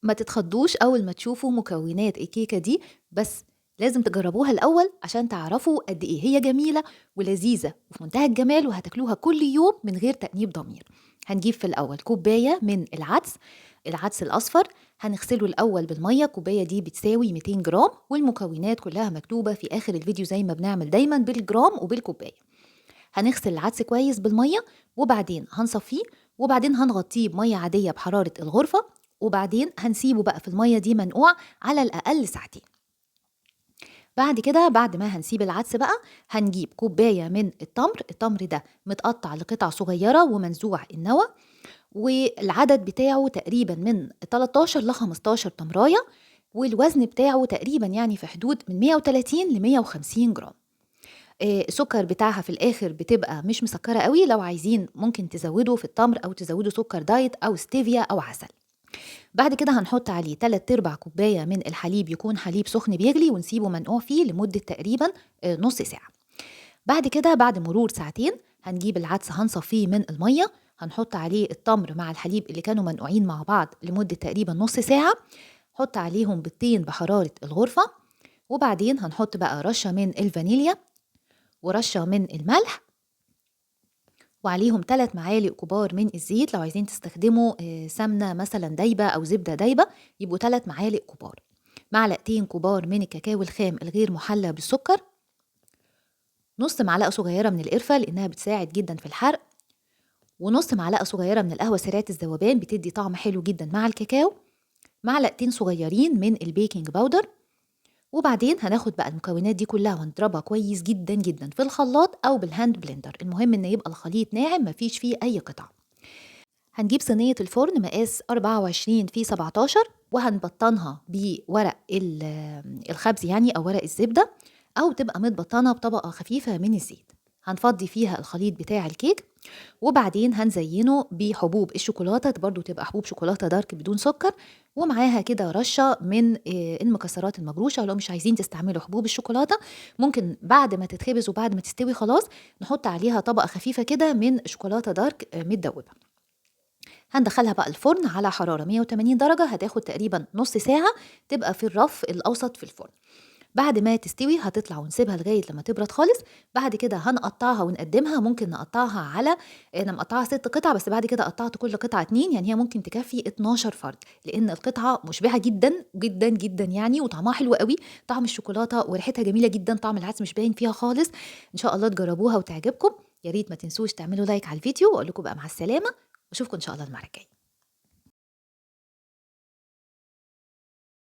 ما تتخضوش أول ما تشوفوا مكونات الكيكة دي، بس لازم تجربوها الأول عشان تعرفوا قد إيه هي جميلة ولذيذة وفي منتهى الجمال، وهتاكلوها كل يوم من غير تأنيب ضمير. هنجيب في الأول كوباية من العدس الأصفر، هنغسله الأول بالمية. الكوباية دي بتساوي 200 جرام، والمكونات كلها مكتوبة في آخر الفيديو زي ما بنعمل دايما بالجرام وبالكوباية. هنغسل العدس كويس بالمية، وبعدين هنصفيه، وبعدين هنغطيه بمية عادية بحرارة الغرفة، وبعدين هنسيبه بقى في المية دي منقوع على الأقل ساعتين. بعد كده بعد ما هنسيب العدس بقى، هنجيب كوباية من التمر ده متقطع لقطع صغيرة ومنزوع النوى، والعدد بتاعه تقريبا من 13 ل 15 تمراية، والوزن بتاعه تقريبا يعني في حدود من 130 ل 150 جرام. السكر بتاعها في الآخر بتبقى مش مسكرة قوي، لو عايزين ممكن تزودوا في التمر أو تزودوا سكر دايت أو ستيفيا أو عسل. بعد كده هنحط عليه 3/4 كوباية من الحليب، يكون حليب سخن بيغلي، ونسيبه منقوع فيه لمدة تقريبا نص ساعة. بعد كده بعد مرور ساعتين هنجيب العدس هنصفيه من المية، هنحط عليه التمر مع الحليب اللي كانوا منقوعين مع بعض لمدة تقريبا نص ساعة، حط عليهم بيضتين بحرارة الغرفة، وبعدين هنحط بقى رشة من الفانيليا ورشة من الملح، وعليهم 3 معالق كبار من الزيت. لو عايزين تستخدموا سمنة مثلا دايبة أو زبدة دايبة يبقوا 3 معالق كبار، معلقتين كبار من الكاكاو الخام الغير محلى بالسكر، نص معلقة صغيرة من القرفة لأنها بتساعد جدا في الحرق، ونص معلقة صغيرة من القهوة سريعة الذوبان بتدي طعم حلو جدا مع الكاكاو، معلقتين صغيرين من البيكنج باودر. وبعدين هناخد بقى المكونات دي كلها ونضربها كويس جدا جدا في الخلاط أو بالهاند بلندر، المهم إن يبقى الخليط ناعم مفيش فيه أي قطع. هنجيب صينية الفرن مقاس 24 في 17، وهنبطنها بورق الخبز يعني أو ورق الزبدة، أو تبقى متبطنة بطبقة خفيفة من الزيت. هنفضي فيها الخليط بتاع الكيك، وبعدين هنزينه بحبوب الشوكولاتة، برضو تبقى حبوب شوكولاتة دارك بدون سكر، ومعاها كده رشة من المكسرات المجروشة. لو مش عايزين تستعملوا حبوب الشوكولاتة، ممكن بعد ما تتخبز وبعد ما تستوي خلاص نحط عليها طبقة خفيفة كده من شوكولاتة دارك متدوبة. هندخلها بقى الفرن على حرارة 180 درجة، هتاخد تقريبا نص ساعة تبقى في الرف الأوسط في الفرن. بعد ما تستوي هتطلع ونسيبها لغاية لما تبرد خالص. بعد كده هنقطعها ونقدمها، ممكن نقطعها على أنا مقطعها 6 قطع، بس بعد كده قطعت كل قطعة 2، يعني هي ممكن تكفي 12 فرد، لأن القطعة مشبعة جدا جدا جدا يعني، وطعمها حلو قوي، طعم الشوكولاتة وريحتها جميلة جدا، طعم العدس مش باين فيها خالص. إن شاء الله تجربوها وتعجبكم. يا ريت ما تنسوش تعملوا لايك على الفيديو، وأقول لكم بقى مع السلامة، وأشوفكم إن شاء الله المرة الجاية.